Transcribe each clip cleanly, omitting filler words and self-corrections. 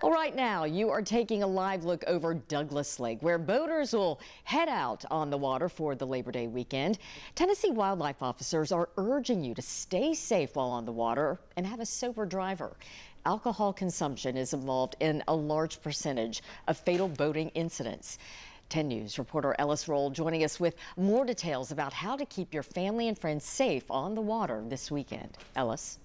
Well, right now you are taking a live look over Douglas Lake, where boaters will head out on the water for the Labor Day weekend. Tennessee wildlife officers are urging you to stay safe while on the water and have a sober driver. Alcohol consumption is involved in a large percentage of fatal boating incidents. 10 News reporter Ellis Roll joining us with more details about how to keep your family and friends safe on the water this weekend. Ellis.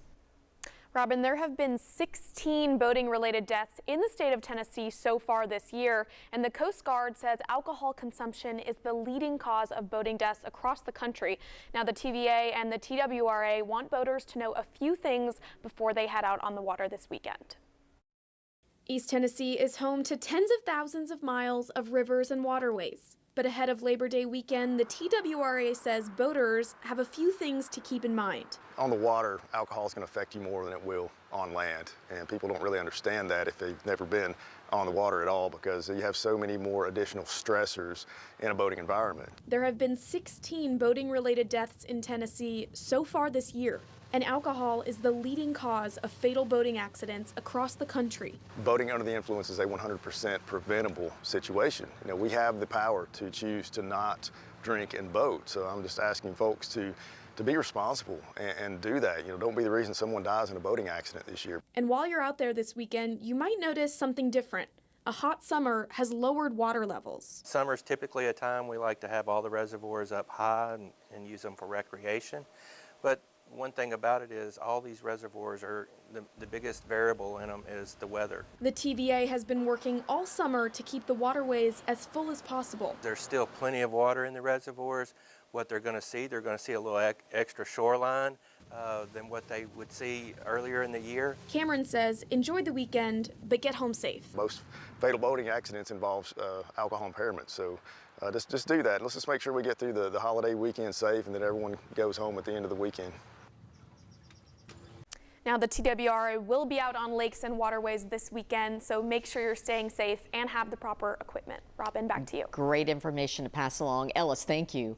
Robin, there have been 16 boating-related deaths in the state of Tennessee so far this year, and the Coast Guard says alcohol consumption is the leading cause of boating deaths across the country. Now, the TVA and the TWRA want boaters to know a few things before they head out on the water this weekend. East Tennessee is home to tens of thousands of miles of rivers and waterways. But ahead of Labor Day weekend, the TWRA says boaters have a few things to keep in mind. On the water, alcohol is going to affect you more than it will on land. And people don't really understand that if they've never been on the water at all, because you have so many more additional stressors in a boating environment. There have been 16 boating-related deaths in Tennessee so far this year. And alcohol is the leading cause of fatal boating accidents across the country. Boating under the influence is a 100% preventable situation. You know, we have the power to choose to not drink and boat. So I'm just asking folks to be responsible and do that. You know, don't be the reason someone dies in a boating accident this year. And while you're out there this weekend, you might notice something different. A hot summer has lowered water levels. Summer's typically a time we like to have all the reservoirs up high and use them for recreation. But one thing about it is all these reservoirs are, the biggest variable in them is the weather. The TVA has been working all summer to keep the waterways as full as possible. There's still plenty of water in the reservoirs. What they're going to see a little extra shoreline than what they would see earlier in the year. Cameron says, enjoy the weekend, but get home safe. Most fatal boating accidents involve alcohol impairment, so just do that. Let's just make sure we get through the holiday weekend safe and that everyone goes home at the end of the weekend. Now, the TWRA will be out on lakes and waterways this weekend, so make sure you're staying safe and have the proper equipment. Robin, back to you. Great information to pass along. Ellis, thank you.